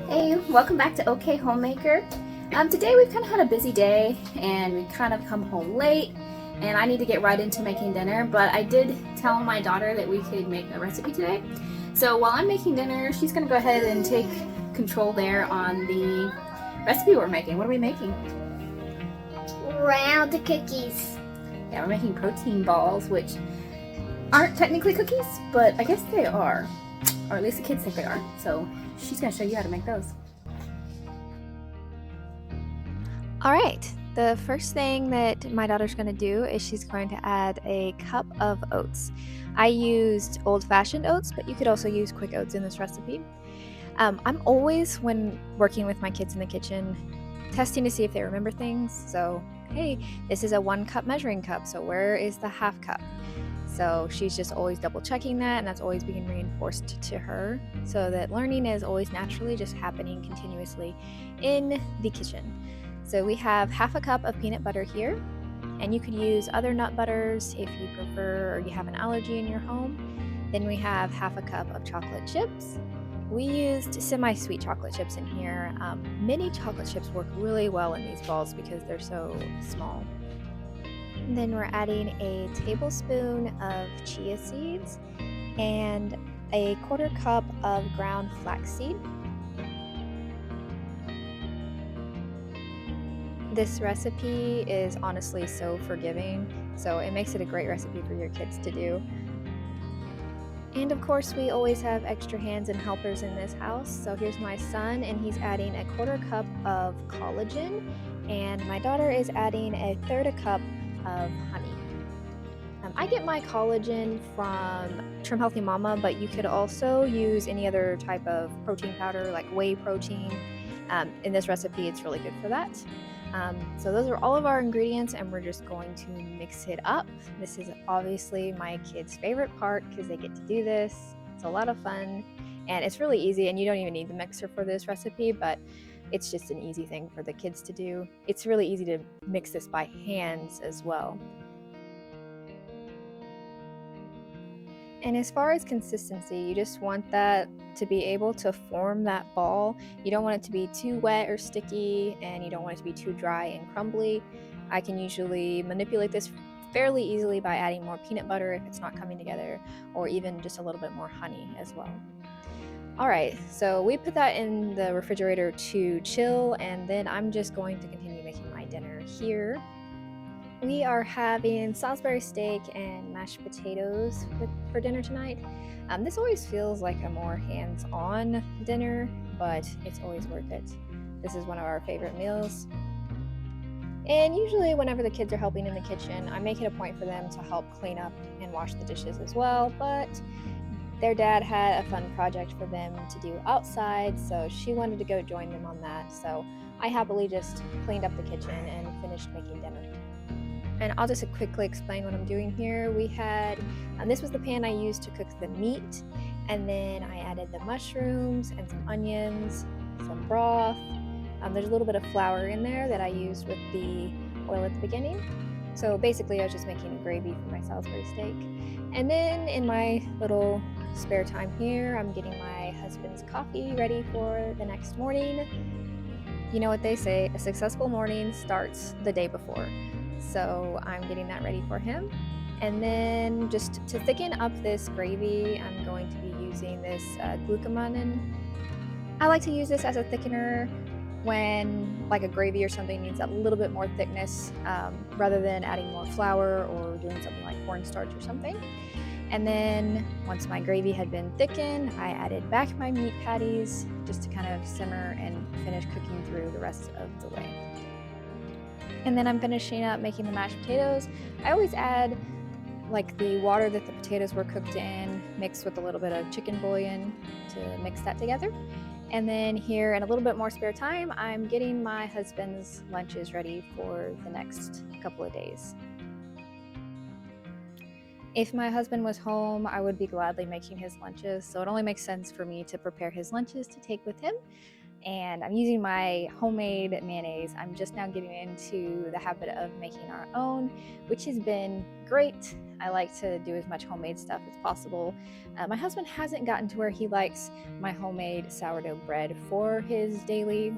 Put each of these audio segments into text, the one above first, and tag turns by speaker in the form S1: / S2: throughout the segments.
S1: Hey, welcome back to OK Homemaker. Today we've kind of had a busy day and we kind of come home late and I need to get right into making dinner, but I did tell my daughter that we could make a recipe today. So while I'm making dinner, she's gonna go ahead and take control there on the recipe we're making. What are we making?
S2: Round cookies.
S1: Yeah, we're making protein balls, which aren't technically cookies, but I guess they are. Or at least the kids think they are. So she's gonna show you how to make those.
S3: All right, the first thing that my daughter's going to do is she's going to add a cup of oats. I used old-fashioned oats, but you could also use quick oats in this recipe. I'm always, when working with my kids in the kitchen, testing to see if they remember things. So, hey, this is a 1-cup measuring cup, so where is the half cup? So she's just always double checking that, and that's always being reinforced to her, so that learning is always naturally just happening continuously in the kitchen. So we have half a cup of peanut butter here, and you could use other nut butters if you prefer or you have an allergy in your home. Then we have half a cup of chocolate chips. We used semi-sweet chocolate chips in here. Mini chocolate chips work really well in these balls because they're so small. And then we're adding a tablespoon of chia seeds and a 1/4 cup of ground flaxseed. This recipe is honestly so forgiving, so it makes it a great recipe for your kids to do. And of course, we always have extra hands and helpers in this house. So here's my son, and he's adding a 1/4 cup of collagen, and my daughter is adding a 1/3 cup of honey. I get my collagen from Trim Healthy Mama, but you could also use any other type of protein powder like whey protein. In this recipe, it's really good for that. So those are all of our ingredients, and we're just going to mix it up. This is obviously my kids' favorite part because they get to do this. It's a lot of fun, and it's really easy, and you don't even need the mixer for this recipe, but it's just an easy thing for the kids to do. It's really easy to mix this by hands as well. And as far as consistency, you just want that to be able to form that ball. You don't want it to be too wet or sticky, and you don't want it to be too dry and crumbly. I can usually manipulate this fairly easily by adding more peanut butter if it's not coming together, or even just a little bit more honey as well. All right, so we put that in the refrigerator to chill, and then I'm just going to continue making my dinner here. We are having Salisbury steak and mashed potatoes for dinner tonight. This always feels like a more hands-on dinner, but it's always worth it. This is one of our favorite meals. And usually whenever the kids are helping in the kitchen, I make it a point for them to help clean up and wash the dishes as well, but their dad had a fun project for them to do outside, so she wanted to go join them on that. So I happily just cleaned up the kitchen and finished making dinner. And I'll just quickly explain what I'm doing here. We had, this was the pan I used to cook the meat, and then I added the mushrooms and some onions, some broth. There's a little bit of flour in there that I used with the oil at the beginning. So basically I was just making a gravy for my Salisbury steak. And then in my little spare time here, I'm getting my husband's coffee ready for the next morning. You know what they say, a successful morning starts the day before. So I'm getting that ready for him. And then just to thicken up this gravy, I'm going to be using this glucomannan. I like to use this as a thickener when like a gravy or something needs a little bit more thickness, rather than adding more flour or doing something like cornstarch or something. And then once my gravy had been thickened, I added back my meat patties just to kind of simmer and finish cooking through the rest of the way. And then I'm finishing up making the mashed potatoes. I always add like the water that the potatoes were cooked in mixed with a little bit of chicken bouillon to mix that together. And then here in a little bit more spare time, I'm getting my husband's lunches ready for the next couple of days. If my husband was home, I would be gladly making his lunches, so it only makes sense for me to prepare his lunches to take with him. and I'm using my homemade mayonnaise. I'm just now getting into the habit of making our own, which has been great. I like to do as much homemade stuff as possible. My husband hasn't gotten to where he likes my homemade sourdough bread for his daily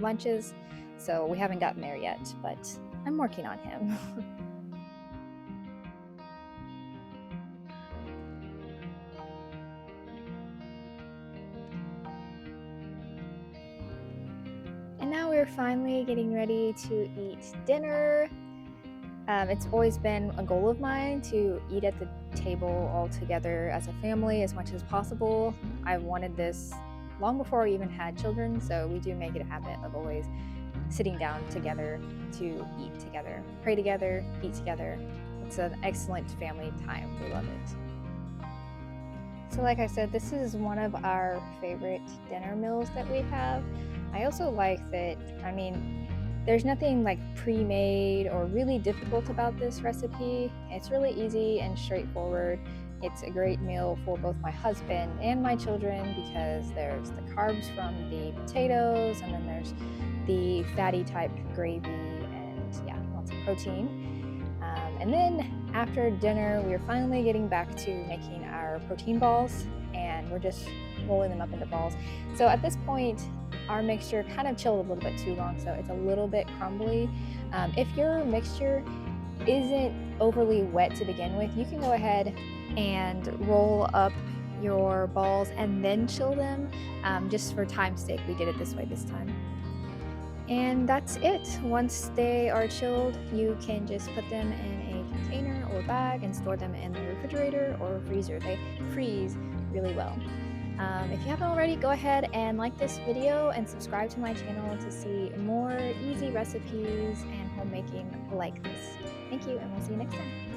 S3: lunches, so we haven't gotten there yet, but I'm working on him. And now we're finally getting ready to eat dinner. It's always been a goal of mine to eat at the table all together as a family as much as possible. I wanted this long before I even had children, so we do make it a habit of always sitting down together to eat together, pray together, eat together. It's an excellent family time. We love it. So like I said, this is one of our favorite dinner meals that we have. I also like that, there's nothing like pre-made or really difficult about this recipe. It's really easy and straightforward. It's a great meal for both my husband and my children because there's the carbs from the potatoes, and then there's the fatty type gravy, and yeah, lots of protein. And then after dinner, we are finally getting back to making our protein balls, and we're just rolling them up into balls. So at this point, our mixture kind of chilled a little bit too long, so it's a little bit crumbly. If your mixture isn't overly wet to begin with, you can go ahead and roll up your balls and then chill them. Just for time's sake, we did it this way this time. And that's it. Once they are chilled, you can just put them in a container or bag and store them in the refrigerator or freezer. They freeze really well. If you haven't already, go ahead and like this video and subscribe to my channel to see more easy recipes and homemaking like this. Thank you, and we'll see you next time.